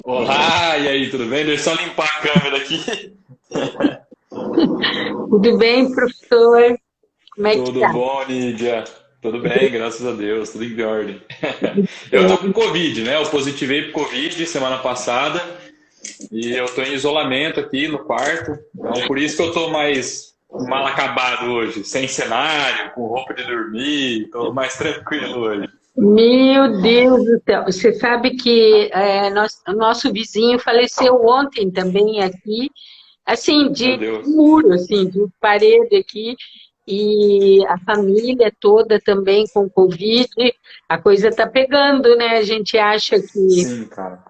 Olá, e aí, tudo bem? Deixa eu só limpar a câmera aqui. Tudo bem, professor? Como é que Tudo tá? bom, Nídia? Tudo bem, graças a Deus, tudo em ordem. Eu tô com É, Covid, né? Eu positivei pro Covid semana passada e eu tô em isolamento aqui no quarto. Então, por isso que eu tô mais mal acabado hoje, sem cenário, com roupa de dormir, tô mais tranquilo hoje. Meu Deus do céu, você sabe que o nosso vizinho faleceu ontem também aqui, assim, Meu de Deus. muro, assim, de parede aqui, e a família toda também com Covid, a coisa está pegando, né? A gente acha que, Sim, cara.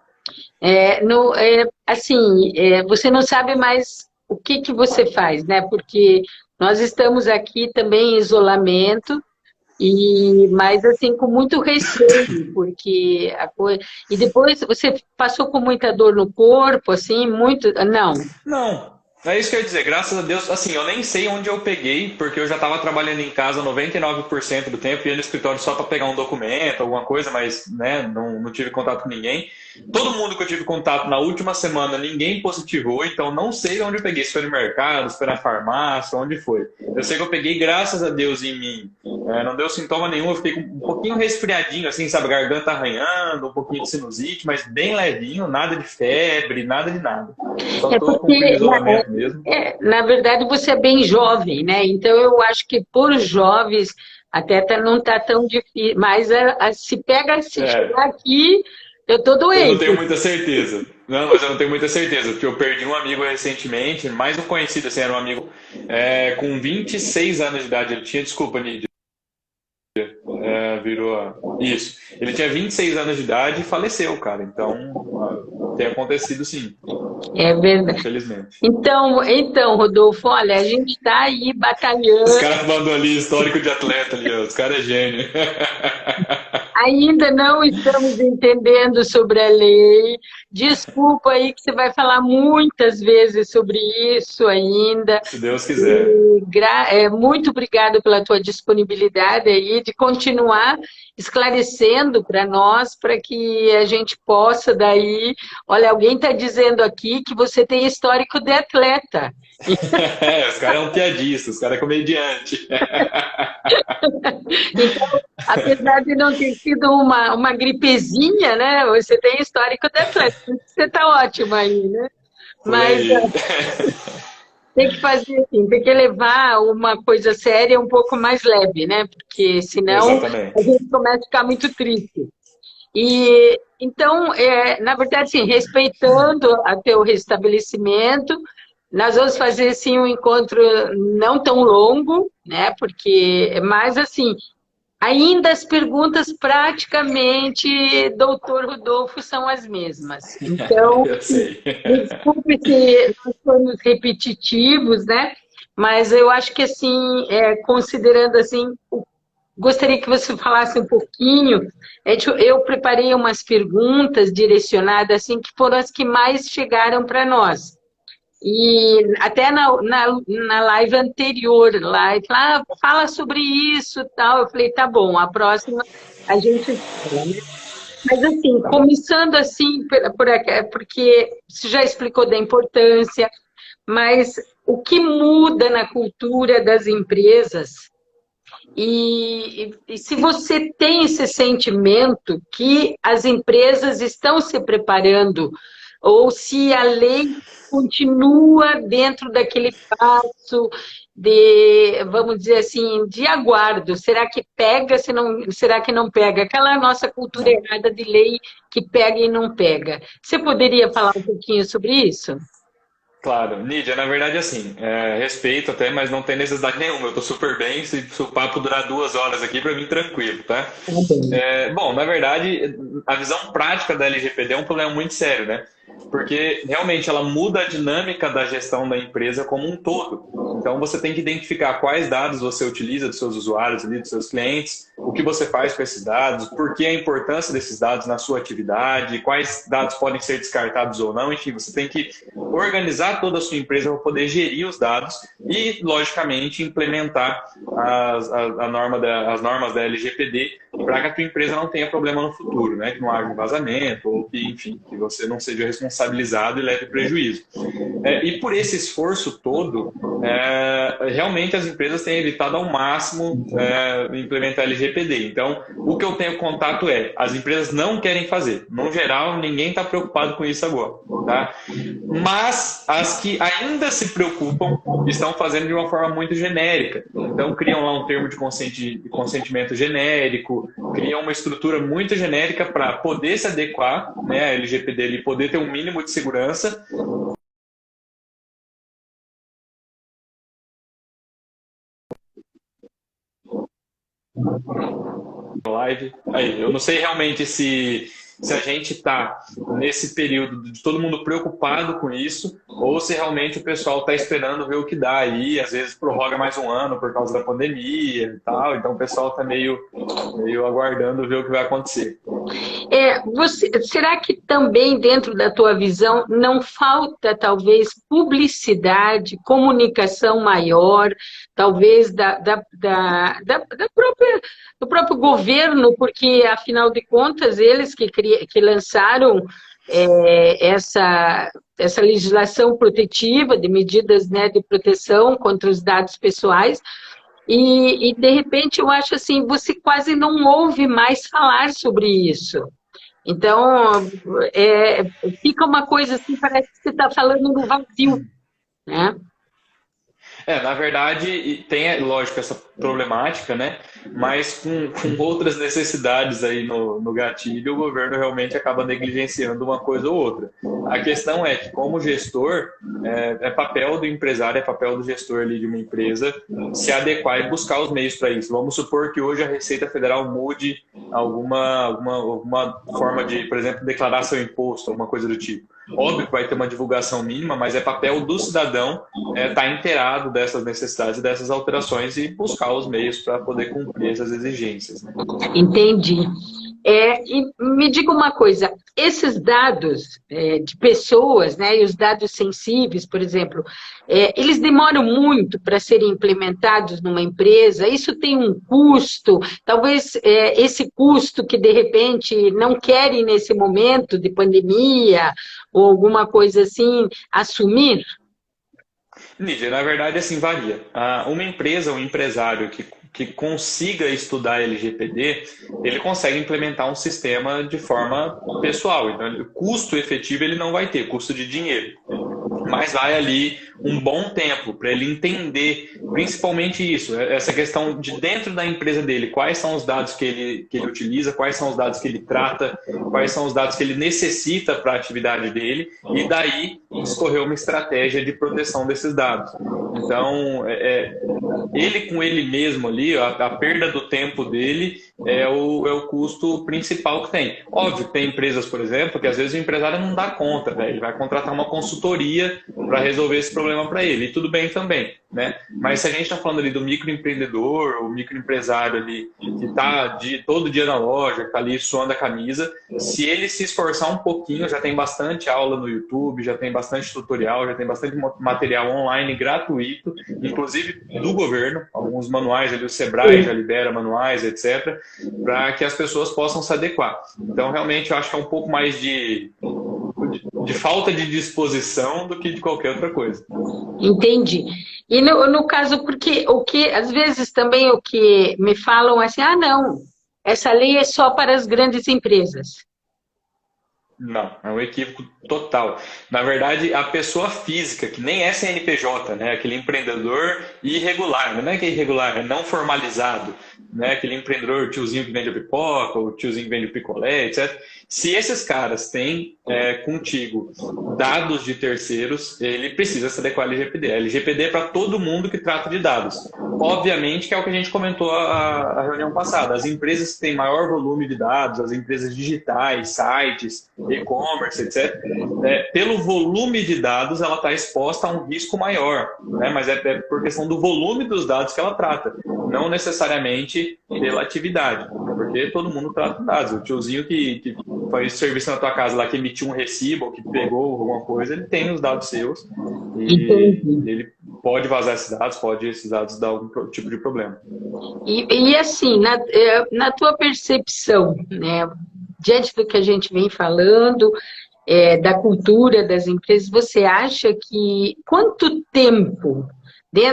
assim, você não sabe mais o que que você faz, né? Porque nós estamos aqui também em isolamento, mas assim, com muito receio, porque a coisa. E depois você passou com muita dor no corpo, assim, muito. Não. Não, é isso que eu ia dizer. Graças a Deus, assim, eu nem sei onde eu peguei, porque eu já estava trabalhando em casa 99% do tempo, ia no escritório só para pegar um documento, alguma coisa, mas né, não tive contato com ninguém. Todo mundo que eu tive contato na última semana, ninguém positivou, então não sei onde eu peguei, se foi no mercado, se foi na farmácia, onde foi. Eu sei que eu peguei, graças a Deus, em mim. Não deu sintoma nenhum, eu fiquei um pouquinho resfriadinho, assim, sabe, garganta arranhando, um pouquinho de sinusite, mas bem levinho, nada de febre, nada de nada. Só É tô cumprindo porque, isolamento mesmo. na verdade, você é bem jovem, né? Então, eu acho que por jovens até não está tão difícil. Mas se pega, se chegar É, aqui, eu estou eu não doente. tenho muita certeza. Não, mas eu não tenho muita certeza, porque eu perdi um amigo recentemente, mais um conhecido, assim, era um amigo com 26 anos de idade. Ele tinha, desculpa, Nidia, virou. Isso. Ele tinha 26 anos de idade e faleceu, cara. Então, tem acontecido sim, É verdade. infelizmente. Então, Rodolfo, olha, a gente está aí Os batalhando. caras mandam ali histórico de atleta ali, ó. Os caras é gênio. Ainda não estamos entendendo sobre a lei. Desculpa aí que você vai falar muitas vezes sobre isso ainda. Se Deus quiser. E muito obrigada pela tua disponibilidade aí de continuar esclarecendo para nós, para que a gente possa daí. Olha, alguém está dizendo aqui que você tem histórico de atleta. Os caras é um piadista, os caras é comediante. Então, apesar de não ter sido uma gripezinha, né? Você tem histórico de atleta. Você está ótimo aí, né? Por Mas aí. tem que fazer assim, tem que levar uma coisa séria um pouco mais leve, né? Porque senão a Exatamente. gente começa a ficar muito triste. E então, na verdade, assim, respeitando a teu restabelecimento, nós vamos fazer assim um encontro não tão longo, né? Porque, mas assim, ainda as perguntas praticamente, doutor Rodolfo, são as mesmas. Então, Eu sei. desculpe se nós formos repetitivos, né? Mas eu acho que, assim, considerando assim, gostaria que você falasse um pouquinho. Eu preparei umas perguntas direcionadas, assim, que foram as que mais chegaram para nós. E até na live anterior, lá, ele falou, fala sobre isso, tal. Eu falei, tá bom, a próxima a gente fala, né? Mas assim, Tá bom. começando assim, porque você já explicou da importância, mas o que muda na cultura das empresas e se você tem esse sentimento que as empresas estão se preparando, ou se a lei continua dentro daquele passo de, vamos dizer assim, de aguardo. Será que pega, se não, será que não pega? Aquela nossa cultura Não. errada de lei que pega e não pega. Você poderia falar um pouquinho sobre isso? Claro, Nídia, na verdade, assim, respeito até, mas não tem necessidade nenhuma. Eu tô super bem. Se o papo durar 2 horas aqui, pra mim, tranquilo, tá? Tá bem. Bom, na verdade, a visão prática da LGPD é um problema muito sério, né? Porque realmente ela muda a dinâmica da gestão da empresa como um todo. Então você tem que identificar quais dados você utiliza dos seus usuários ali, dos seus clientes, o que você faz com esses dados, por que a importância desses dados na sua atividade, quais dados podem ser descartados ou não. Enfim, você tem que organizar toda a sua empresa para poder gerir os dados e, logicamente, implementar as normas da LGPD para que a tua empresa não tenha problema no futuro, né? Que não haja um vazamento ou que, enfim, que você não seja responsabilizado e leve prejuízo. E por esse esforço todo, realmente as empresas têm evitado ao máximo implementar LGPD. Então, o que eu tenho contato as empresas não querem fazer. No geral, ninguém está preocupado com isso agora, tá? Mas as que ainda se preocupam estão fazendo de uma forma muito genérica. Então, criam lá um termo de consentimento genérico, criam uma estrutura muito genérica para poder se adequar, né, a LGPD, ele poder ter um mínimo de segurança. Live. Aí, eu não sei realmente se a gente está nesse período de todo mundo preocupado com isso, ou se realmente o pessoal está esperando ver o que dá aí, às vezes prorroga mais um ano por causa da pandemia e tal, então o pessoal está meio aguardando ver o que vai acontecer. Será que também dentro da tua visão não falta talvez publicidade, comunicação maior, talvez do próprio governo, porque afinal de contas eles que lançaram essa legislação protetiva de medidas, né, de proteção contra os dados pessoais. E, de repente, eu acho assim, você quase não ouve mais falar sobre isso. Então, fica uma coisa assim, parece que você está falando no vazio, né? Na verdade, tem, lógico, essa problemática, né? Mas com outras necessidades aí no gatilho, o governo realmente acaba negligenciando uma coisa ou outra. A questão é que, como gestor, é papel do empresário, é papel do gestor ali de uma empresa se adequar e buscar os meios para isso. Vamos supor que hoje a Receita Federal mude alguma forma de, por exemplo, declarar seu imposto, alguma coisa do tipo. Óbvio que vai ter uma divulgação mínima, mas é papel do cidadão estar inteirado dessas necessidades e dessas alterações e buscar os meios para poder cumprir essas exigências, né? Entendi. E me diga uma coisa, esses dados de pessoas, né, e os dados sensíveis, por exemplo, eles demoram muito para serem implementados numa empresa? Isso tem um custo? Talvez esse custo que, de repente, não querem nesse momento de pandemia ou alguma coisa assim, assumir? Nídia, na verdade, assim, varia. Uma empresa, um empresário que consiga estudar LGPD, ele consegue implementar um sistema de forma pessoal. Então, o custo efetivo ele não vai ter, custo de dinheiro. Mas vai ali um bom tempo para ele entender, principalmente isso, essa questão de dentro da empresa dele, quais são os dados que ele utiliza, quais são os dados que ele trata, quais são os dados que ele necessita para a atividade dele, e daí escorrer uma estratégia de proteção desses dados. Então, ele com ele mesmo ali, a perda do tempo dele é o custo principal que tem. Óbvio que tem empresas, por exemplo, que às vezes o empresário não dá conta, né? Ele vai contratar uma consultoria para resolver esse problema para ele, e tudo bem também, né? Mas se a gente está falando ali do microempreendedor, o microempresário ali que está todo dia na loja, que está ali suando a camisa, se ele se esforçar um pouquinho, já tem bastante aula no YouTube, já tem bastante tutorial, já tem bastante material online gratuito, inclusive do governo, alguns manuais ali, o Sebrae já libera manuais, etc., para que as pessoas possam se adequar. Então, realmente, eu acho que é um pouco mais de falta de disposição do que de qualquer outra coisa. Entendi. E no caso, porque às vezes também o que me falam é assim, não, essa lei é só para as grandes empresas. Não, é um equívoco total. Na verdade, a pessoa física, que nem é CNPJ, né? Aquele empreendedor irregular, não é que é irregular, é não formalizado, né? Aquele empreendedor, o tiozinho que vende a pipoca, o tiozinho que vende o picolé, etc. Se esses caras têm contigo dados de terceiros, ele precisa se adequar à LGPD. A LGPD é para todo mundo que trata de dados. Obviamente que é o que a gente comentou a reunião passada. As empresas que têm maior volume de dados, as empresas digitais, sites, e-commerce, etc., pelo volume de dados, ela está exposta a um risco maior, né? Mas é por questão do volume dos dados que ela trata, não necessariamente pela atividade, porque todo mundo trata dados. O tiozinho que faz serviço na tua casa lá, que emitiu um recibo, ou que pegou alguma coisa, ele tem os dados seus e Entendi. ele pode vazar esses dados, pode esses dados dar algum tipo de problema. E assim, na tua percepção, né, diante do que a gente vem falando, da cultura das empresas, você acha que quanto tempo,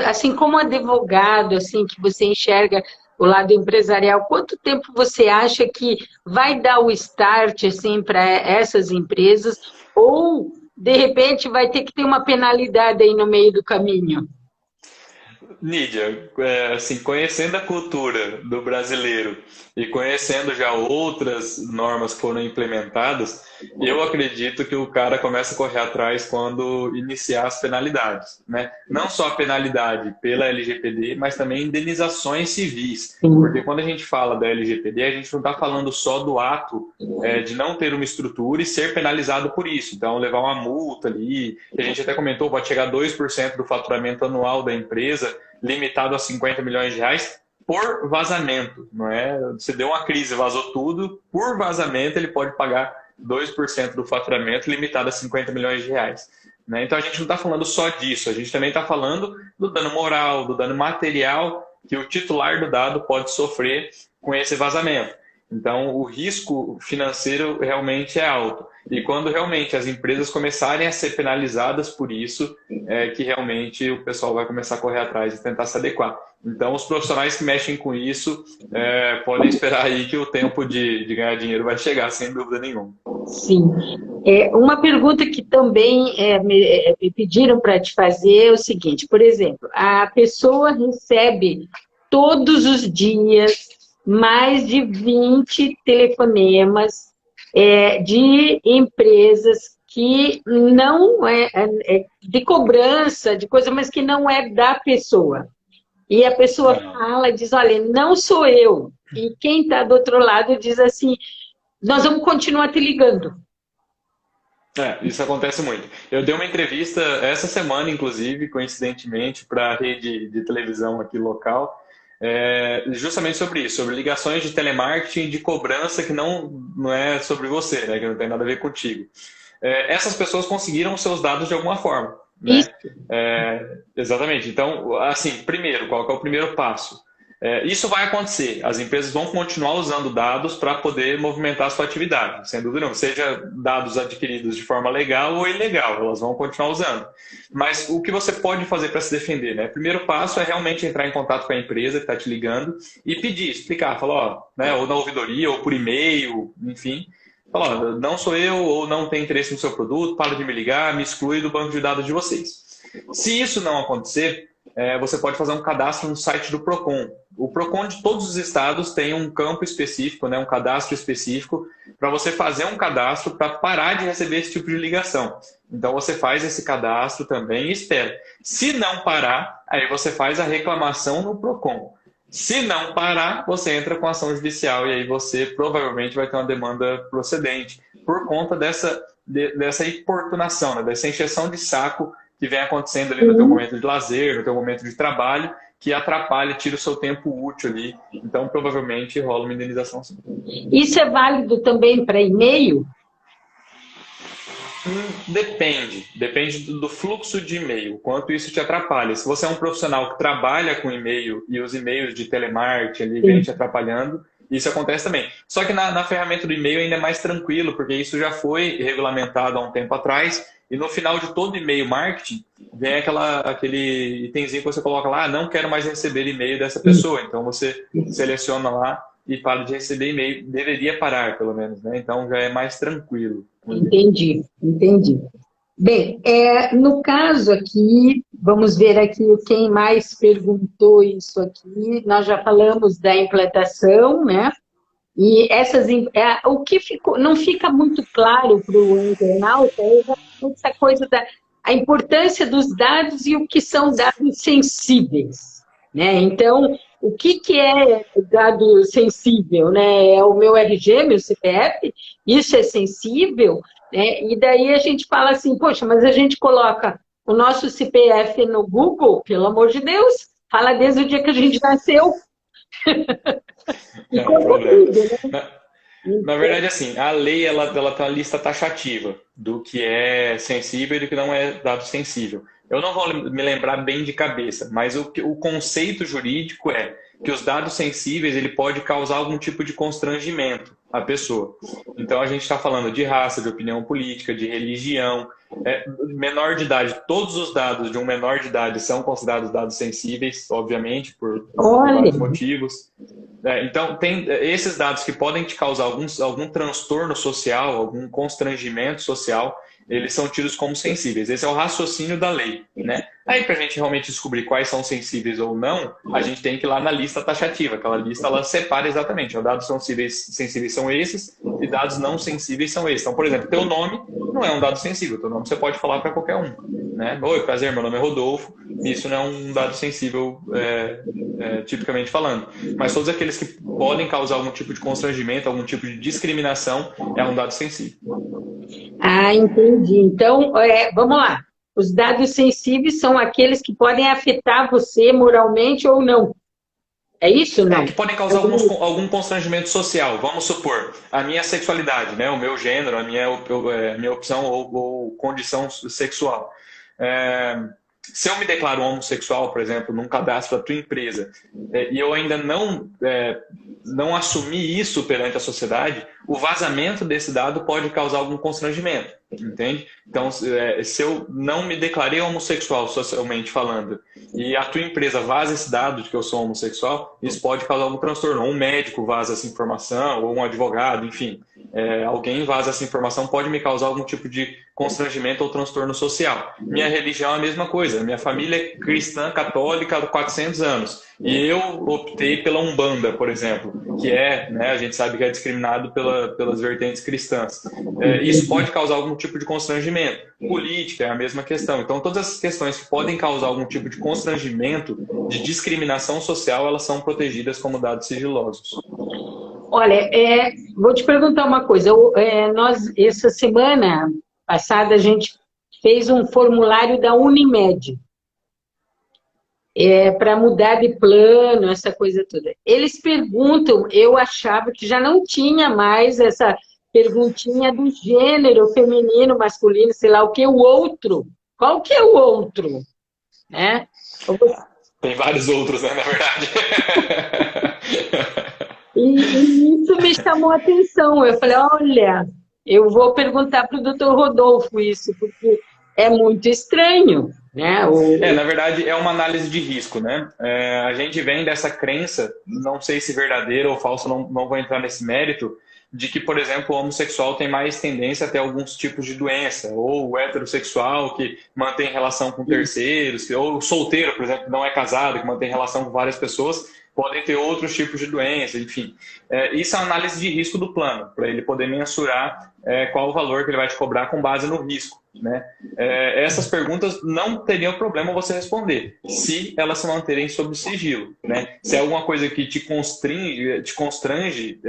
assim como advogado, assim que você enxerga o lado empresarial, quanto tempo você acha que vai dar o start assim para essas empresas, ou de repente vai ter que ter uma penalidade aí no meio do caminho? Nídia, assim, conhecendo a cultura do brasileiro e conhecendo já outras normas que foram implementadas, eu acredito que o cara começa a correr atrás quando iniciar as penalidades, né? Não só a penalidade pela LGPD, mas também indenizações civis. Porque quando a gente fala da LGPD, a gente não está falando só do ato de não ter uma estrutura e ser penalizado por isso. Então, levar uma multa ali, que a gente até comentou, pode chegar a 2% do faturamento anual da empresa, limitado a 50 milhões de reais por vazamento, não é? Você deu uma crise, vazou tudo, por vazamento ele pode pagar 2% do faturamento, limitado a 50 milhões de reais. Né? Então a gente não está falando só disso, a gente também está falando do dano moral, do dano material que o titular do dado pode sofrer com esse vazamento. Então o risco financeiro realmente é alto. E quando realmente as empresas começarem a ser penalizadas por isso, é que realmente o pessoal vai começar a correr atrás e tentar se adequar. Então, os profissionais que mexem com isso podem esperar aí que o tempo de ganhar dinheiro vai chegar, sem dúvida nenhuma. Sim. Uma pergunta que também me pediram para te fazer é o seguinte, por exemplo, a pessoa recebe todos os dias mais de 20 telefonemas de empresas que não de cobrança, de coisa, mas que não é da pessoa. E a pessoa fala, diz, olha, não sou eu. E quem está do outro lado diz assim, nós vamos continuar te ligando. Isso acontece muito. Eu dei uma entrevista essa semana, inclusive, coincidentemente, para a rede de televisão aqui local, justamente sobre isso, sobre ligações de telemarketing de cobrança que não é sobre você, né, que não tem nada a ver contigo. Essas pessoas conseguiram os seus dados de alguma forma. Né? Exatamente. Então, assim, primeiro, qual que é o primeiro passo? Isso vai acontecer. As empresas vão continuar usando dados para poder movimentar a sua atividade, sem dúvida nenhuma. Seja dados adquiridos de forma legal ou ilegal, elas vão continuar usando. Mas o que você pode fazer para se defender? Né? O primeiro passo é realmente entrar em contato com a empresa que está te ligando e pedir, explicar, falar, né, ou na ouvidoria, ou por e-mail, enfim. Falar, não sou eu, ou não tem interesse no seu produto, para de me ligar, me exclui do banco de dados de vocês. Se isso não acontecer, você pode fazer um cadastro no site do Procon. O Procon de todos os estados tem um campo específico, né, um cadastro específico, para você fazer um cadastro para parar de receber esse tipo de ligação. Então você faz esse cadastro também e espera. Se não parar, aí você faz a reclamação no Procon. Se não parar, você entra com ação judicial e aí você provavelmente vai ter uma demanda procedente por conta dessa importunação, né, dessa encheção de saco que vem acontecendo ali no teu momento de lazer, no teu momento de trabalho, que atrapalha, tira o seu tempo útil ali. Então, provavelmente, rola uma indenização sim. Isso é válido também para e-mail? Depende do fluxo de e-mail, quanto isso te atrapalha. Se você é um profissional que trabalha com e-mail e os e-mails de telemarketing ali vem te atrapalhando, isso acontece também. Só que na ferramenta do e-mail ainda é mais tranquilo, porque isso já foi regulamentado há um tempo atrás, e no final de todo e-mail marketing, vem aquele itemzinho que você coloca lá, não quero mais receber e-mail dessa pessoa. Então você seleciona lá e para de receber e-mail. Deveria parar, pelo menos, né? Então já é mais tranquilo. Entendi. Bem, no caso aqui, vamos ver aqui quem mais perguntou isso aqui. Nós já falamos da implantação, né? E o que não fica muito claro para o internauta é exatamente essa coisa a importância dos dados e o que são dados sensíveis. Né? Então, o que que é dado sensível, né? É o meu RG, meu CPF, isso é sensível, né? E daí a gente fala assim, poxa, mas a gente coloca o nosso CPF no Google, pelo amor de Deus, fala desde o dia que a gente nasceu. E É um conta problema. tudo, né? Na verdade, assim, a lei ela tem uma lista taxativa do que é sensível e do que não é dado sensível. Eu não vou me lembrar bem de cabeça, mas o conceito jurídico é que os dados sensíveis ele pode causar algum tipo de constrangimento à pessoa. Então a gente está falando de raça, de opinião política, de religião, menor de idade. Todos os dados de um menor de idade são considerados dados sensíveis, obviamente, por Olha, vários motivos. Então, tem esses dados que podem te causar algum transtorno social, algum constrangimento social, eles são tidos como sensíveis. Esse é o raciocínio da lei, né? Aí, para a gente realmente descobrir quais são sensíveis ou não, a gente tem que ir lá na lista taxativa. Aquela lista, ela separa exatamente. Os dados sensíveis são esses e dados não sensíveis são esses. Então, por exemplo, teu nome não é um dado sensível. Teu nome você pode falar para qualquer um, né? Oi, prazer, meu nome é Rodolfo. Isso não é um dado sensível, tipicamente falando. Mas todos aqueles que podem causar algum tipo de constrangimento, algum tipo de discriminação, é um dado sensível. ah, entendi. Então, vamos lá. Os dados sensíveis são aqueles que podem afetar você moralmente ou não. É isso ou Que não? podem causar algum constrangimento social. Vamos supor, a minha sexualidade, né? O meu gênero, a minha opção ou condição sexual. Se eu me declaro homossexual, por exemplo, num cadastro da tua empresa, e eu ainda não assumi isso perante a sociedade, o vazamento desse dado pode causar algum constrangimento, entende? Então, se eu não me declarei homossexual socialmente falando, e a tua empresa vaza esse dado de que eu sou homossexual, isso pode causar algum transtorno. Um médico vaza essa informação, ou um advogado, enfim. Alguém vaza essa informação pode me causar algum tipo de constrangimento ou transtorno social. Minha religião é a mesma coisa. Minha família é cristã, católica há 400 anos. E eu optei pela Umbanda, por exemplo, que né, a gente sabe que é discriminado pelas vertentes cristãs. Isso pode causar algum tipo de constrangimento. Política é a mesma questão. Então, todas essas questões que podem causar algum tipo de constrangimento, de discriminação social, elas são protegidas como dados sigilosos. Olha, vou te perguntar uma coisa. Nós, essa semana passada, a gente fez um formulário da Unimed para mudar de plano, essa coisa toda. Eles perguntam, eu achava que já não tinha mais essa perguntinha do gênero feminino, masculino, sei lá o que, o outro. Qual que é o outro? Né? Tem vários outros, né, na verdade. E isso me chamou a atenção. Eu falei, olha, eu vou perguntar para o doutor Rodolfo isso, porque é muito estranho, né? Na verdade, é uma análise de risco, né? A gente vem dessa crença, não sei se verdadeira ou falsa, não vou entrar nesse mérito, de que, por exemplo, o homossexual tem mais tendência a ter alguns tipos de doença, ou o heterossexual que mantém relação com terceiros, ou o solteiro, por exemplo, que não é casado, que mantém relação com várias pessoas, podem ter outros tipos de doença, enfim. Isso é uma análise de risco do plano, para ele poder mensurar qual o valor que ele vai te cobrar com base no risco, né? Essas perguntas não teriam problema você responder, se elas se manterem sob sigilo, né? Se é alguma coisa que te constrange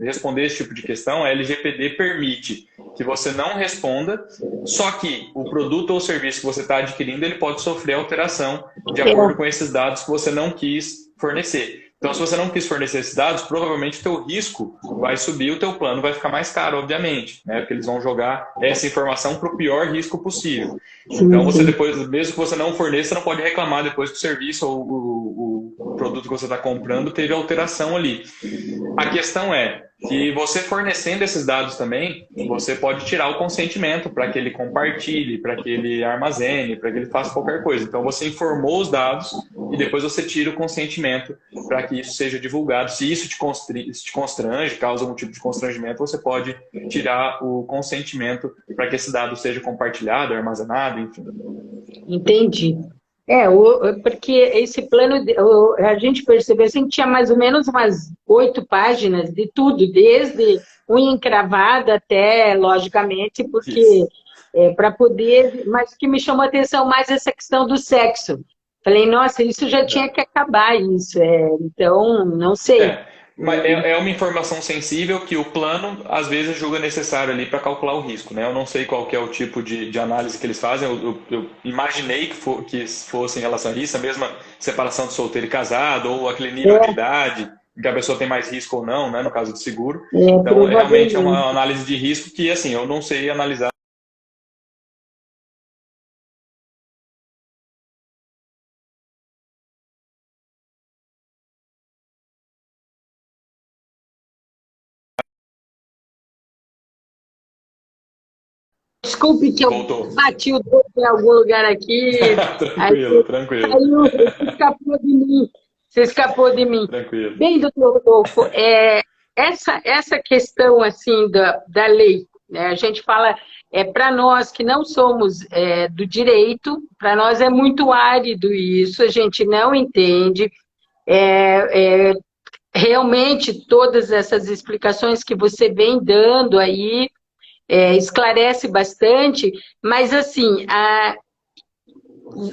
responder esse tipo de questão, a LGPD permite que você não responda, só que o produto ou serviço que você está adquirindo, ele pode sofrer alteração de acordo com esses dados que você não quis fornecer. Então, se você não quis fornecer esses dados, provavelmente o teu risco vai subir, o teu plano vai ficar mais caro, obviamente, né? Porque eles vão jogar essa informação para o pior risco possível. Então, você depois, mesmo que você não forneça, você não pode reclamar depois que o serviço ou o produto que você está comprando teve alteração ali. A questão é que você fornecendo esses dados também, você pode tirar o consentimento para que ele compartilhe, para que ele armazene, para que ele faça qualquer coisa. Então, você informou os dados e depois você tira o consentimento para que isso seja divulgado. Se isso te constrange, causa algum tipo de constrangimento, você pode tirar o consentimento para que esse dado seja compartilhado, armazenado, enfim. Entendi. Porque esse plano, a gente percebeu assim, que tinha mais ou menos umas 8 páginas de tudo, desde unha encravada até, logicamente, porque para poder... Mas o que me chamou a atenção mais é essa questão do sexo. Falei, nossa, isso já tinha que acabar, isso. Então, não sei. Mas é uma informação sensível que o plano às vezes julga necessário ali para calcular o risco, né? Eu não sei qual que é o tipo de análise que eles fazem. Eu imaginei que fosse em relação a isso, a mesma separação de solteiro e casado, ou aquele nível de idade, que a pessoa tem mais risco ou não, né? No caso de seguro. Então, realmente é uma Provavelmente. análise de risco que, assim, eu não sei analisar. Desculpe que eu Voltou. bati o dedo em algum lugar aqui, aí Tranquilo, tranquilo. saiu, você escapou de mim. Você escapou de mim. Tranquilo. Bem, doutor Rodolfo, essa questão assim da lei, né, a gente fala, para nós que não somos do direito, para nós é muito árido isso, a gente não entende. Realmente, todas essas explicações que você vem dando aí esclarece bastante, mas assim,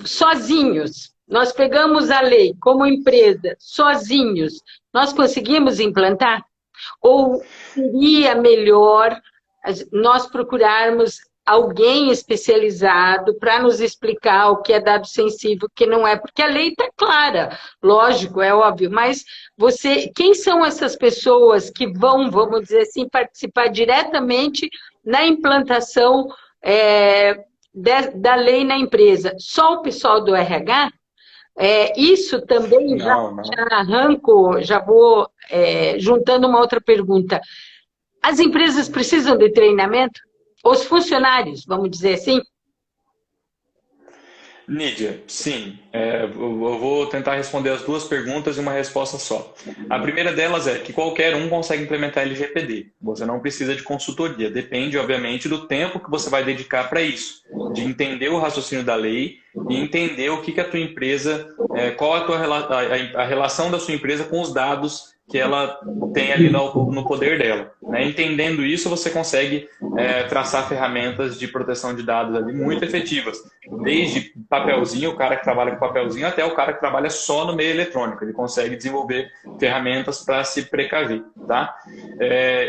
sozinhos, nós pegamos a lei como empresa, sozinhos, nós conseguimos implantar? Ou seria melhor nós procurarmos alguém especializado para nos explicar o que é dado sensível, o que não é? Porque a lei está clara, lógico, é óbvio, mas quem são essas pessoas que vão, vamos dizer assim, participar diretamente na implantação da lei na empresa? Só o pessoal do RH? Isso também já Não, não. arranco, já vou juntando uma outra pergunta. As empresas precisam de treinamento? Os funcionários, vamos dizer assim? Nídia, sim. Eu vou tentar responder as duas perguntas em uma resposta só. A primeira delas é que qualquer um consegue implementar LGPD. Você não precisa de consultoria. Depende, obviamente, do tempo que você vai dedicar para isso. De entender o raciocínio da lei e entender o que a tua empresa, qual a relação da sua empresa com os dados que ela tem ali no poder dela. Né? Entendendo isso, você consegue traçar ferramentas de proteção de dados ali muito efetivas. Desde papelzinho, o cara que trabalha com papelzinho, até o cara que trabalha só no meio eletrônico. Ele consegue desenvolver ferramentas para se precaver. Tá?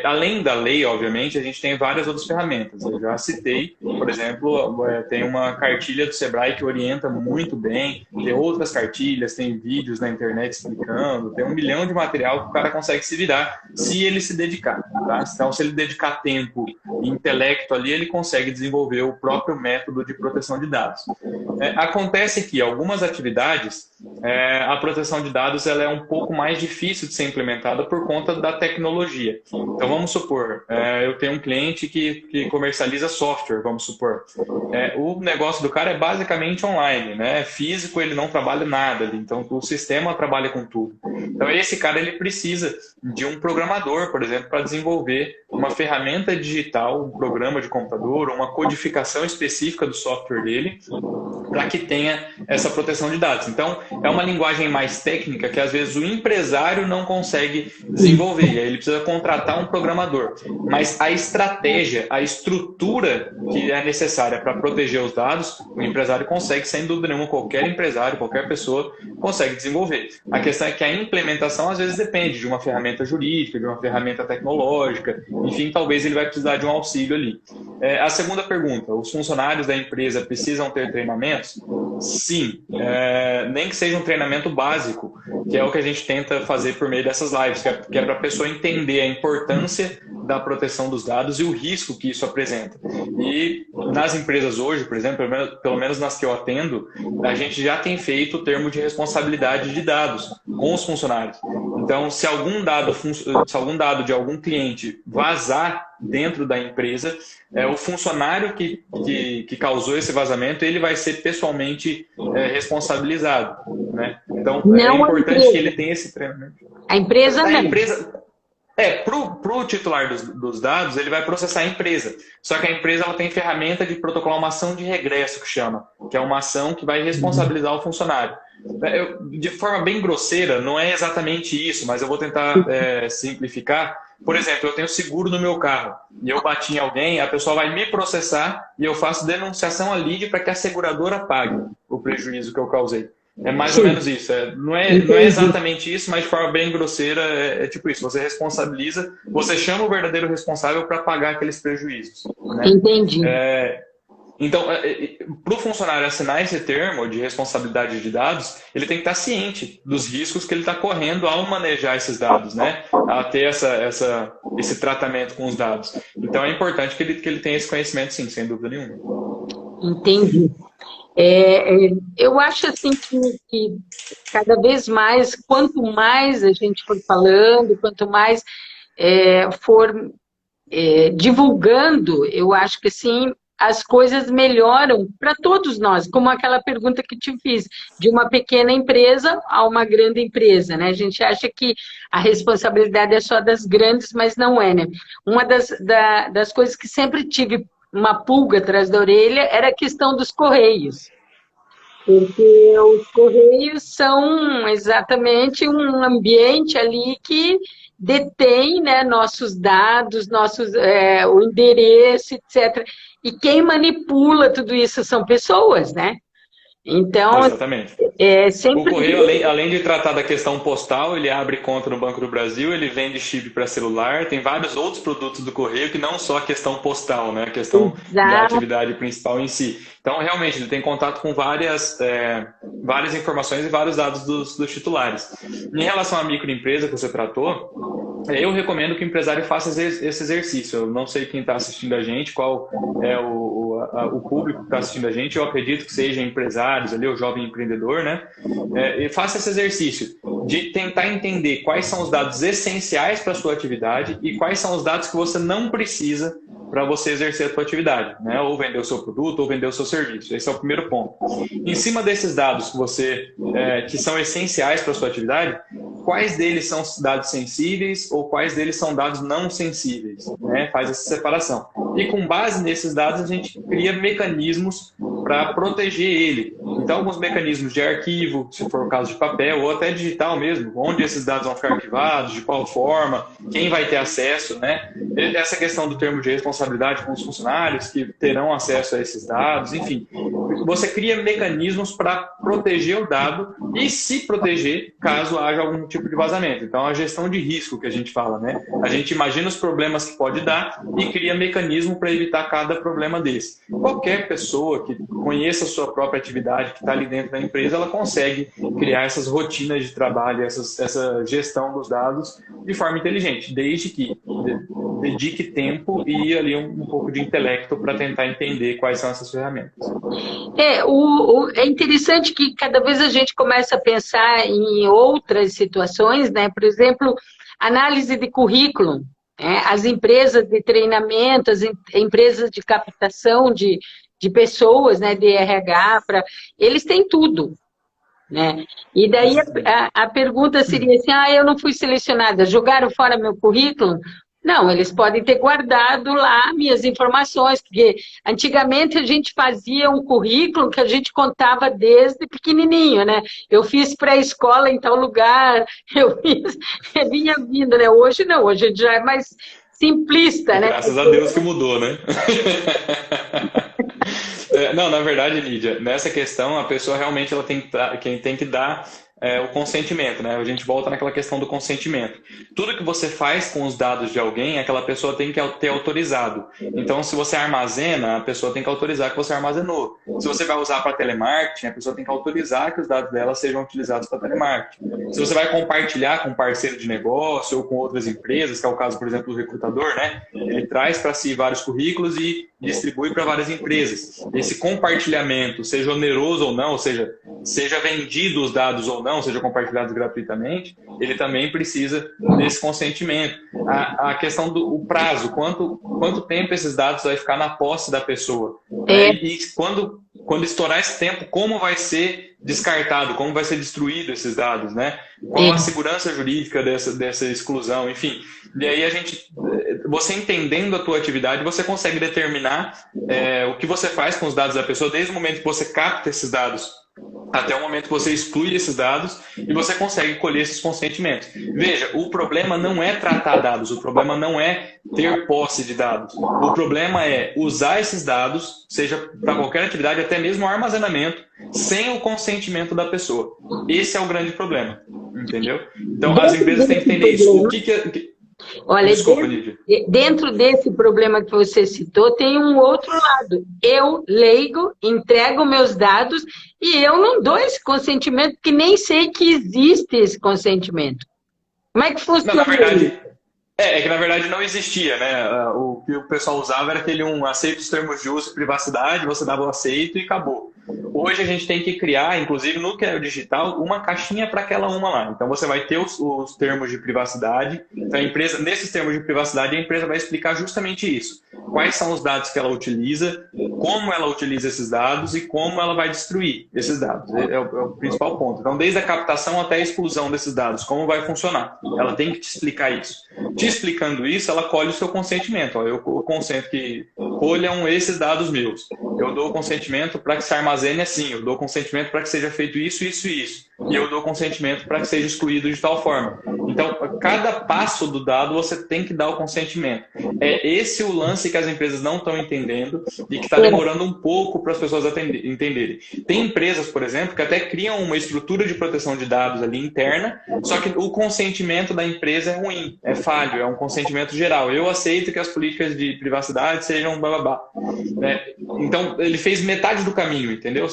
Além da lei, obviamente, a gente tem várias outras ferramentas. Eu já citei, por exemplo, tem uma cartilha do Sebrae que orienta muito bem, tem outras cartilhas, tem vídeos na internet explicando, tem 1 milhão de material que o cara consegue se virar se ele se dedicar. Tá? Então, se ele dedicar tempo e intelecto ali, ele consegue desenvolver o próprio método de proteção de dados. Acontece que algumas atividades, a proteção de dados ela é um pouco mais difícil de ser implementada por conta da tecnologia. Então, vamos supor, eu tenho um cliente que comercializa software, vamos supor. O negócio do cara é basicamente online, né? Físico, ele não trabalha nada ali, então o sistema trabalha com tudo. Então, esse cara ele precisa de um programador, por exemplo, para desenvolver uma ferramenta digital, um programa de computador, uma codificação específica do software dele, para que tenha essa proteção de dados. Então, é uma linguagem mais técnica que às vezes o empresário não consegue desenvolver, e aí ele precisa contratar um programador. Mas a estratégia, a estrutura que é necessária para proteger os dados, o empresário consegue, sem dúvida nenhuma, qualquer empresário, qualquer pessoa consegue desenvolver. A questão é que a implementação às vezes depende de uma ferramenta jurídica, de uma ferramenta tecnológica, enfim, talvez ele vai precisar de um auxílio ali. A segunda pergunta, os funcionários da empresa precisam ter treinamentos? Sim, nem que seja um treinamento básico, que é o que a gente tenta fazer por meio dessas lives, que é para a pessoa entender a importância da proteção dos dados e o risco que isso apresenta. E nas empresas hoje, por exemplo, pelo menos nas que eu atendo, a gente já tem feito o termo de responsabilidade de dados com os funcionários. Então, se algum dado de algum cliente vazar dentro da empresa, o funcionário que causou esse vazamento, ele vai ser pessoalmente responsabilizado. Né? Então, é Não importante que ele tenha esse treinamento. a empresa A não. empresa, para o titular dos dados, ele vai processar a empresa. Só que a empresa ela tem ferramenta de protocolar uma ação de regresso, que chama, que é uma ação que vai responsabilizar o funcionário. De forma bem grosseira, não é exatamente isso, mas eu vou tentar simplificar. Por exemplo, eu tenho seguro no meu carro e eu bati em alguém, a pessoa vai me processar e eu faço denunciação à lide para que a seguradora pague o prejuízo que eu causei. É mais ou Sim, menos isso. Não é entendi, exatamente isso, mas de forma bem grosseira é tipo isso. Você responsabiliza, você chama o verdadeiro responsável para pagar aqueles prejuízos, né? entendi. Então, para o funcionário assinar esse termo de responsabilidade de dados, ele tem que estar ciente dos riscos que ele está correndo ao manejar esses dados, né? A ter esse tratamento com os dados. Então, é importante que ele tenha esse conhecimento, sim, sem dúvida nenhuma. Entendi. Eu acho assim que cada vez mais, quanto mais a gente for falando, quanto mais for divulgando, eu acho que assim as coisas melhoram para todos nós, como aquela pergunta que te fiz, de uma pequena empresa a uma grande empresa, né? A gente acha que a responsabilidade é só das grandes, mas não é, né? Uma das coisas que sempre tive uma pulga atrás da orelha era a questão dos Correios. Porque os Correios são exatamente um ambiente ali que detém, né, nossos dados, o endereço, etc. E quem manipula tudo isso são pessoas, né? Então, Exatamente. O sempre correio, além de tratar da questão postal, ele abre conta no Banco do Brasil, ele vende chip para celular, tem vários outros produtos do correio que não só a questão postal, né? A questão da exato, atividade principal em si. Então, realmente, ele tem contato com várias informações e vários dados dos titulares. Em relação à microempresa que você tratou, eu recomendo que o empresário faça esse exercício. Eu não sei quem está assistindo a gente, qual é o público que está assistindo a gente. Eu acredito que sejam empresários ali, o jovem empreendedor, né? E faça esse exercício de tentar entender quais são os dados essenciais para a sua atividade e quais são os dados que você não precisa para você exercer a sua atividade, né? Ou vender o seu produto ou vender o seu serviço. Esse é o primeiro ponto. Em cima desses dados que são essenciais para a sua atividade, quais deles são dados sensíveis ou quais deles são dados não sensíveis, né? Faz essa separação. E com base nesses dados, a gente cria mecanismos para proteger ele. Então, alguns mecanismos de arquivo, se for o caso de papel, ou até digital mesmo, onde esses dados vão ficar arquivados, de qual forma, quem vai ter acesso, né? Essa questão do termo de responsabilidade com os funcionários que terão acesso a esses dados, enfim. Você cria mecanismos para proteger o dado e se proteger caso haja algum tipo de vazamento. Então, a gestão de risco que a gente fala, né? A gente imagina os problemas que pode dar e cria mecanismo para evitar cada problema desse. Qualquer pessoa que conheça a sua própria atividade, que está ali dentro da empresa, ela consegue criar essas rotinas de trabalho, essa gestão dos dados de forma inteligente, desde que dedique tempo e ali um pouco de intelecto para tentar entender quais são essas ferramentas. É interessante que cada vez a gente começa a pensar em outras situações, né? Por exemplo, análise de currículo, né? As empresas de treinamento, empresas de captação de pessoas, né? De RH, eles têm tudo, né? E daí a pergunta seria assim, eu não fui selecionada, jogaram fora meu currículo? Não, eles podem ter guardado lá minhas informações, porque antigamente a gente fazia um currículo que a gente contava desde pequenininho, né? Eu fiz pré-escola em tal lugar, eu vinha vindo, né? Hoje não, hoje a gente já é mais simplista, né? Graças a Deus que mudou, né? Não, na verdade, Lídia, nessa questão a pessoa realmente quem tem que dar o consentimento, né? A gente volta naquela questão do consentimento. Tudo que você faz com os dados de alguém, aquela pessoa tem que ter autorizado. Então, se você armazena, a pessoa tem que autorizar que você armazenou. Se você vai usar para telemarketing, a pessoa tem que autorizar que os dados dela sejam utilizados para telemarketing. Se você vai compartilhar com um parceiro de negócio ou com outras empresas, que é o caso, por exemplo, do recrutador, né? Ele traz para si vários currículos e distribui para várias empresas. Esse compartilhamento, seja oneroso ou não, ou seja vendido os dados ou não, seja compartilhados gratuitamente, ele também precisa desse consentimento. A questão do prazo, quanto tempo esses dados vai ficar na posse da pessoa. E quando estourar esse tempo, como vai ser descartado, como vai ser destruído esses dados, né? Qual a segurança jurídica dessa exclusão, enfim. E aí você entendendo a tua atividade, você consegue determinar o que você faz com os dados da pessoa desde o momento que você capta esses dados até o momento que você exclui esses dados e você consegue colher esses consentimentos. Veja, o problema não é tratar dados, o problema não é ter posse de dados. O problema é usar esses dados, seja para qualquer atividade, até mesmo armazenamento, sem o consentimento da pessoa. Esse é o grande problema, entendeu? Então, as empresas têm que entender isso. Olha, desculpa, Lídia. Dentro desse problema que você citou, tem um outro lado. Eu, leigo, entrego meus dados e eu não dou esse consentimento, porque nem sei que existe esse consentimento. Como é que funciona? Não, na verdade, que na verdade não existia, né? O que o pessoal usava era aquele aceita os termos de uso e privacidade, você dava o aceito e acabou. Hoje a gente tem que criar, inclusive no que é o digital, uma caixinha para aquela uma lá. Então você vai ter os termos de privacidade. Então, a empresa, nesses termos de privacidade, a empresa vai explicar justamente isso. Quais são os dados que ela utiliza, como ela utiliza esses dados e como ela vai destruir esses dados. É o principal ponto. Então, desde a captação até a exclusão desses dados, como vai funcionar. Ela tem que te explicar isso. Te explicando isso, ela colhe o seu consentimento. Ó, eu consento que colham esses dados meus. Eu dou o consentimento para que se armazene assim. Eu dou consentimento para que seja feito isso, isso e isso. E eu dou consentimento para que seja excluído de tal forma. Então, cada passo do dado você tem que dar o consentimento. É esse o lance que as empresas não estão entendendo e que está demorando um pouco para as pessoas entenderem. Tem empresas, por exemplo, que até criam uma estrutura de proteção de dados ali interna, só que o consentimento da empresa é ruim, é falho, é um consentimento geral. Eu aceito que as políticas de privacidade sejam bababá. Então, ele fez metade do caminho, entendeu?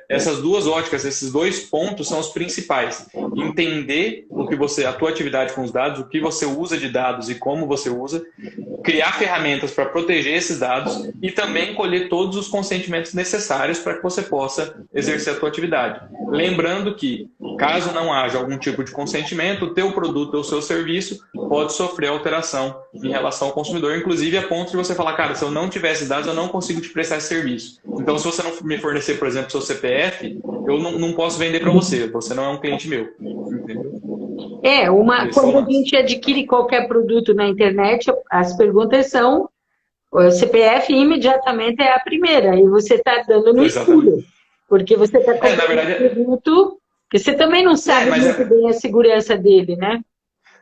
Essas duas óticas, esses dois pontos são os principais. Entender a tua atividade com os dados, o que você usa de dados e como você usa, criar ferramentas para proteger esses dados e também colher todos os consentimentos necessários para que você possa exercer a tua atividade. Lembrando que, caso não haja algum tipo de consentimento, o teu produto ou o seu serviço pode sofrer alteração em relação ao consumidor, inclusive a ponto de você falar, cara, se eu não tiver esses dados, eu não consigo te prestar esse serviço. Então, se você não me fornecer, por exemplo, seu CPF, eu não posso vender para você não é um cliente meu. Entendeu? Quando a gente adquire qualquer produto na internet, as perguntas são, o CPF imediatamente é a primeira, e você está dando no escuro, porque você está comprando um produto que você também não sabe muito bem a segurança dele, né?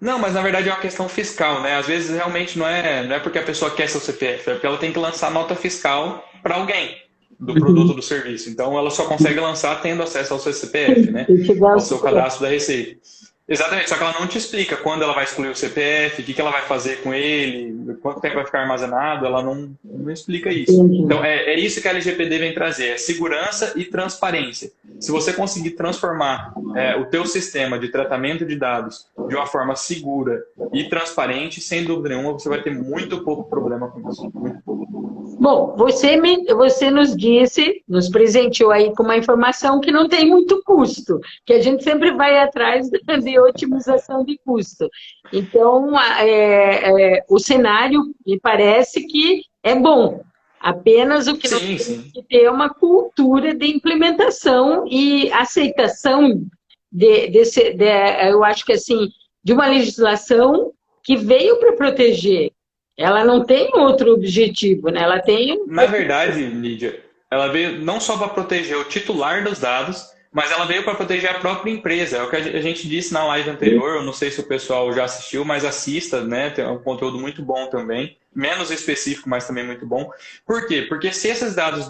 Não, mas na verdade é uma questão fiscal, né? Às vezes realmente não é porque a pessoa quer seu CPF, é porque ela tem que lançar nota fiscal para alguém do produto ou do serviço. Então ela só consegue lançar tendo acesso ao seu CPF, né? Ao seu cadastro da Receita. Exatamente, só que ela não te explica quando ela vai excluir o CPF, o que ela vai fazer com ele, quanto tempo vai ficar armazenado, ela não explica isso. Então, é isso que a LGPD vem trazer, é segurança e transparência. Se você conseguir transformar o teu sistema de tratamento de dados de uma forma segura e transparente, sem dúvida nenhuma, você vai ter muito pouco problema com isso. Muito pouco. Bom, você nos presenteou aí com uma informação que não tem muito custo, que a gente sempre vai atrás de otimização de custo. Então, o cenário me parece que é bom. Apenas o que nós temos que ter é uma cultura de implementação e aceitação eu acho que assim, de uma legislação que veio para proteger. Ela não tem outro objetivo, né? Ela tem... Na verdade, Lídia, ela veio não só para proteger o titular dos dados, mas ela veio para proteger a própria empresa. É o que a gente disse na live anterior, eu não sei se o pessoal já assistiu, mas assista, né? Tem um conteúdo muito bom também, menos específico, mas também muito bom. Por quê? Porque se esses dados...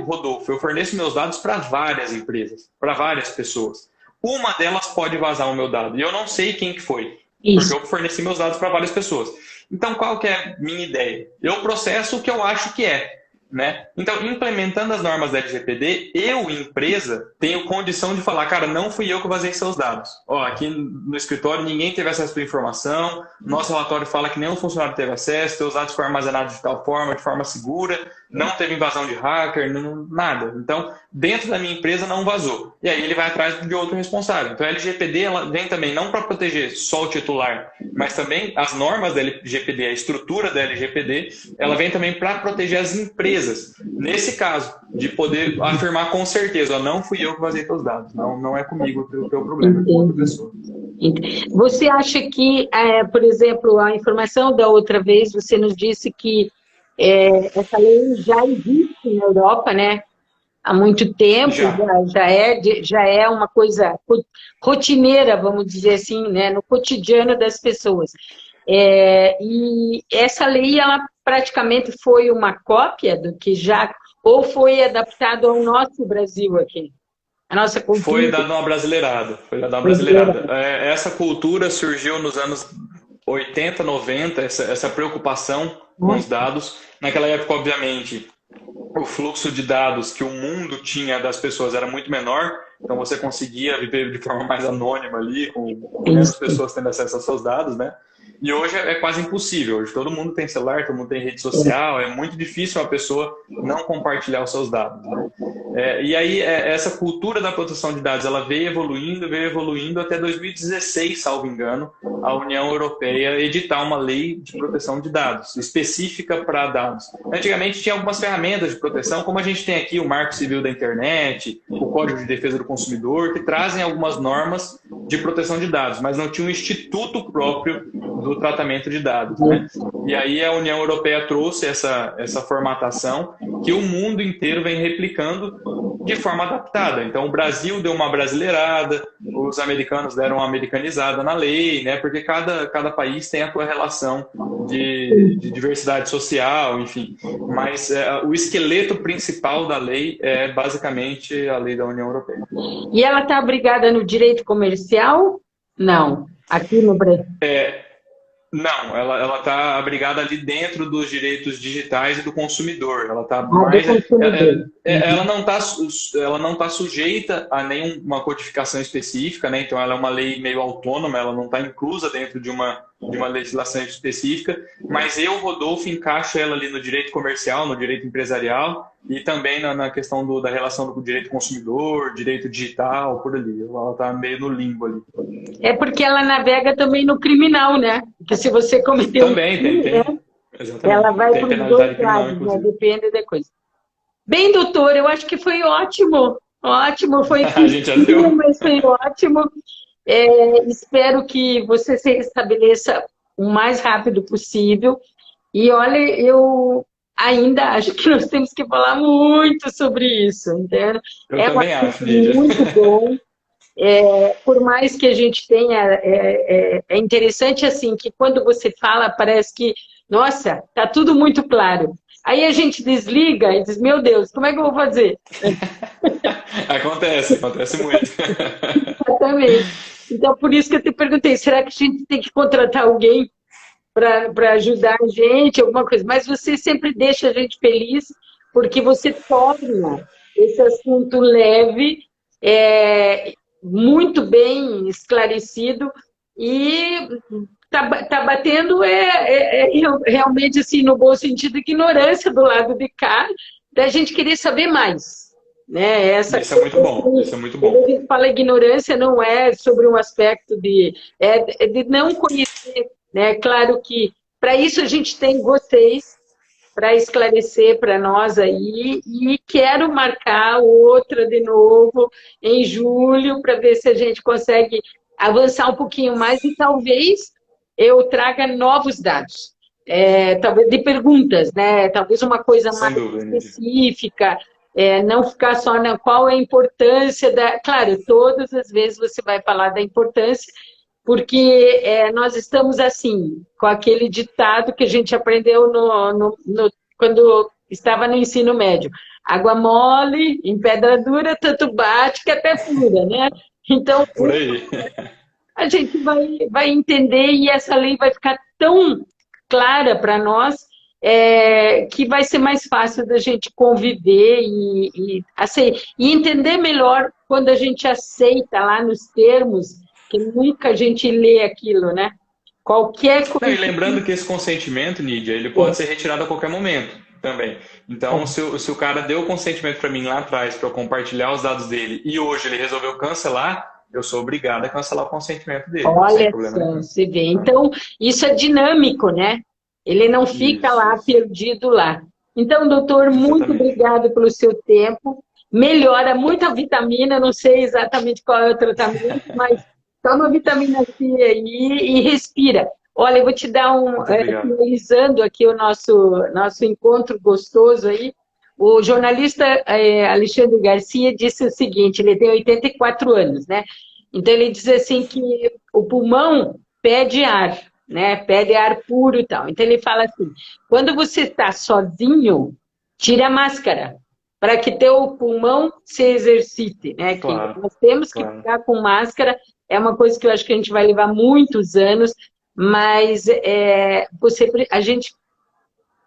Rodolfo, eu forneço meus dados para várias empresas, para várias pessoas. Uma delas pode vazar o meu dado, e eu não sei quem que foi, porque eu forneci meus dados para várias pessoas. Então, qual que é a minha ideia? Eu processo o que eu acho que é, né? Então, implementando as normas da LGPD, eu, empresa, tenho condição de falar, cara, não fui eu que vazei seus dados. Ó, aqui no escritório ninguém teve acesso à tua informação, nosso relatório fala que nenhum funcionário teve acesso, teus dados foram armazenados de tal forma, de forma segura, não teve invasão de hacker, nada. Então, dentro da minha empresa não vazou. E aí ele vai atrás de outro responsável. Então, a LGPD ela vem também não para proteger só o titular, mas também as normas da LGPD, a estrutura da LGPD, ela vem também para proteger as empresas. Nesse caso, de poder afirmar com certeza, ó, não fui eu que vazei teus dados, não é comigo o teu problema, é com outra pessoa. Você acha que, por exemplo, a informação da outra vez, você nos disse que essa lei já existe na Europa, né? há muito tempo, Já. já é uma coisa rotineira, vamos dizer assim, né, no cotidiano das pessoas. E essa lei, ela praticamente foi uma cópia do que já, ou foi adaptado ao nosso Brasil aqui, a nossa Foi cultura dado uma brasileirada. Foi dado uma brasileira. brasileirada. Essa cultura surgiu nos anos 80, 90, essa preocupação com os dados. Naquela época, obviamente, o fluxo de dados que o mundo tinha das pessoas era muito menor, então você conseguia viver de forma mais anônima ali, com menos Isso. pessoas tendo acesso aos seus dados, né? E hoje é quase impossível. Hoje todo mundo tem celular, todo mundo tem rede social, é muito difícil uma pessoa não compartilhar os seus dados, né? E aí, essa cultura da proteção de dados, ela veio evoluindo até 2016, salvo engano, a União Europeia editar uma lei de proteção de dados, específica para dados. Antigamente tinha algumas ferramentas de proteção, como a gente tem aqui o Marco Civil da Internet, o Código de Defesa do Consumidor, que trazem algumas normas de proteção de dados, mas não tinha um instituto próprio do tratamento de dados, né? E aí a União Europeia trouxe essa formatação que o mundo inteiro vem replicando de forma adaptada. Então o Brasil deu uma brasileirada, os americanos deram uma americanizada na lei, né? Porque cada país tem a sua relação de diversidade social, enfim. Mas o esqueleto principal da lei é basicamente a lei da União Europeia. E ela está abrigada no direito comercial? Não. Aqui no Brasil. Não, ela está abrigada ali dentro dos direitos digitais e do consumidor. Ela está Do mais, consumidor. ela não tá sujeita a nenhuma codificação específica, né? Então ela é uma lei meio autônoma, ela não está inclusa dentro de uma legislação específica. Mas eu, Rodolfo, encaixo ela ali no direito comercial, no direito empresarial e também na questão da relação do direito consumidor, direito digital, por ali. Ela está meio no limbo ali. É porque ela navega também no criminal, né? Porque se você cometeu um Também crime, né? exatamente. Ela vai Tem para os penalidade dois criminal, lados, né? inclusive. Depende da coisa. Bem, doutor, eu acho que foi ótimo. Ótimo, foi A gente já curtinho, deu. mas foi ótimo. Espero que você se restabeleça o mais rápido possível. E olha, eu ainda acho que nós temos que falar muito sobre isso, entende? Eu É um também assunto acho, Lídia. muito bom. Por mais que a gente tenha, é interessante assim, que quando você fala, parece que, nossa, tá tudo muito claro. Aí a gente desliga e diz, meu Deus, como é que eu vou fazer? Acontece muito. Exatamente. Então, por isso que eu te perguntei, será que a gente tem que contratar alguém para ajudar a gente, alguma coisa? Mas você sempre deixa a gente feliz, porque você torna esse assunto leve, muito bem esclarecido e tá batendo realmente assim no bom sentido ignorância do lado de cá da gente querer saber mais, né? Essa Isso é muito bom, isso é muito bom. quando a gente fala ignorância não é sobre um aspecto de não conhecer, né? Claro que para isso a gente tem vocês para esclarecer para nós aí, e quero marcar outra de novo em julho para ver se a gente consegue avançar um pouquinho mais e talvez eu traga novos dados, talvez de perguntas, né? Talvez uma coisa Sem mais dúvida, específica, não ficar só na qual é a importância da... Claro, todas as vezes você vai falar da importância, porque nós estamos assim, com aquele ditado que a gente aprendeu quando estava no ensino médio. Água mole, em pedra dura, tanto bate que até fura, né? Então, por aí. a gente vai entender e essa lei vai ficar tão clara para nós que vai ser mais fácil da gente conviver e entender melhor quando a gente aceita lá nos termos, que nunca a gente lê aquilo, né? Qualquer Não, e coisa. lembrando que esse consentimento, Nídia, ele pode ser retirado a qualquer momento também. Então, se o cara deu o consentimento para mim lá atrás, para eu compartilhar os dados dele, e hoje ele resolveu cancelar, eu sou obrigado a cancelar o consentimento dele. Olha sem problema só, nenhum. você vê. Então, isso é dinâmico, né? Ele não fica lá perdido lá. Então, doutor, muito Exatamente. obrigado pelo seu tempo. Melhora muito a vitamina, não sei exatamente qual é o tratamento, mas toma vitamina C aí e respira. Olha, eu vou te dar Muito obrigado. finalizando aqui o nosso encontro gostoso aí, O jornalista Alexandre Garcia disse o seguinte, ele tem 84 anos, né? Então ele diz assim que o pulmão pede ar, né? Pede ar puro e tal. Então ele fala assim, quando você está sozinho, tira a máscara, para que teu pulmão se exercite, né? Claro, Que nós temos que claro. ficar com máscara, é uma coisa que eu acho que a gente vai levar muitos anos, mas a gente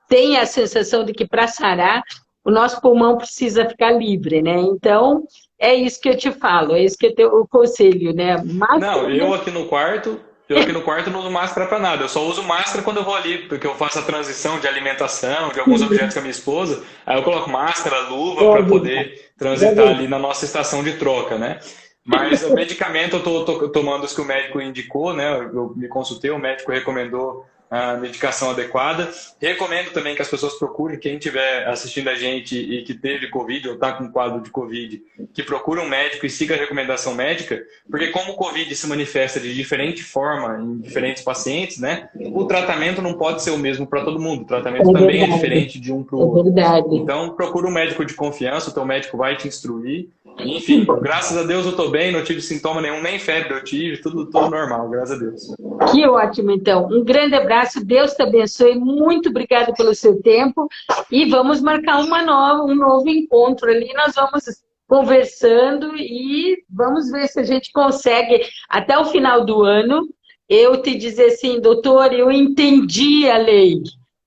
tem a sensação de que para sarar, o nosso pulmão precisa ficar livre, né? Então, é isso que eu te falo, é isso que eu conselho, né? Não, Máscara, eu aqui no quarto não uso máscara para nada. Eu só uso máscara quando eu vou ali, porque eu faço a transição de alimentação, de alguns objetos com a minha esposa. Aí eu coloco máscara, luva para poder transitar ali na nossa estação de troca, né? Mas o medicamento eu tô tomando os que o médico indicou, né? Eu me consultei, o médico recomendou a medicação adequada. Recomendo também que as pessoas procurem, quem estiver assistindo a gente e que teve Covid ou está com quadro de Covid, que procure um médico e siga a recomendação médica, porque como o Covid se manifesta de diferente forma em diferentes pacientes, né? O tratamento não pode ser o mesmo para todo mundo. O tratamento também é diferente de um para o outro. verdade. Então, procure um médico de confiança, o teu médico vai te instruir. Enfim, graças a Deus eu tô bem, não tive sintoma nenhum, nem febre eu tive, tudo normal, graças a Deus. Que ótimo, então. Um grande abraço, Deus te abençoe, muito obrigada pelo seu tempo e vamos marcar um novo encontro ali, nós vamos conversando e vamos ver se a gente consegue, até o final do ano, eu te dizer assim, doutor, eu entendi a lei.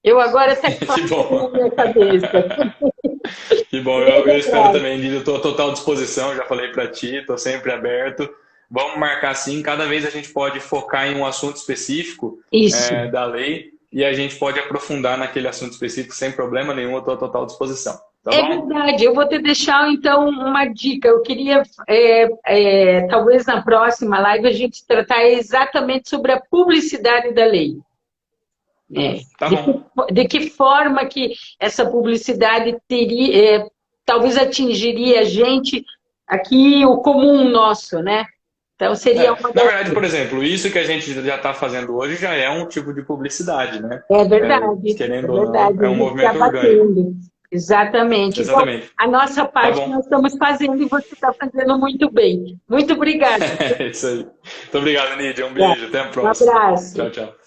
Eu agora até faço na minha cabeça. Que bom, eu espero também, Lídia. Eu estou à total disposição, já falei para ti, estou sempre aberto. Vamos marcar sim, cada vez a gente pode focar em um assunto específico da lei e a gente pode aprofundar naquele assunto específico sem problema nenhum, eu estou à total disposição. Tá bom? Verdade, eu vou te deixar então uma dica. Eu queria, talvez na próxima live, a gente tratar exatamente sobre a publicidade da lei. Tá bom. De que forma que essa publicidade teria, talvez atingiria a gente aqui, o comum nosso, né? Então seria uma na verdade, por exemplo, isso que a gente já está fazendo hoje já é um tipo de publicidade, né? É verdade. Querendo ou não, é um movimento orgânico. Exatamente. Exatamente. Então, a nossa parte nós estamos fazendo e você está fazendo muito bem. Muito obrigada. É isso aí. Muito obrigado, Nídia. Um beijo. Até a próxima. Um abraço. Tchau, tchau.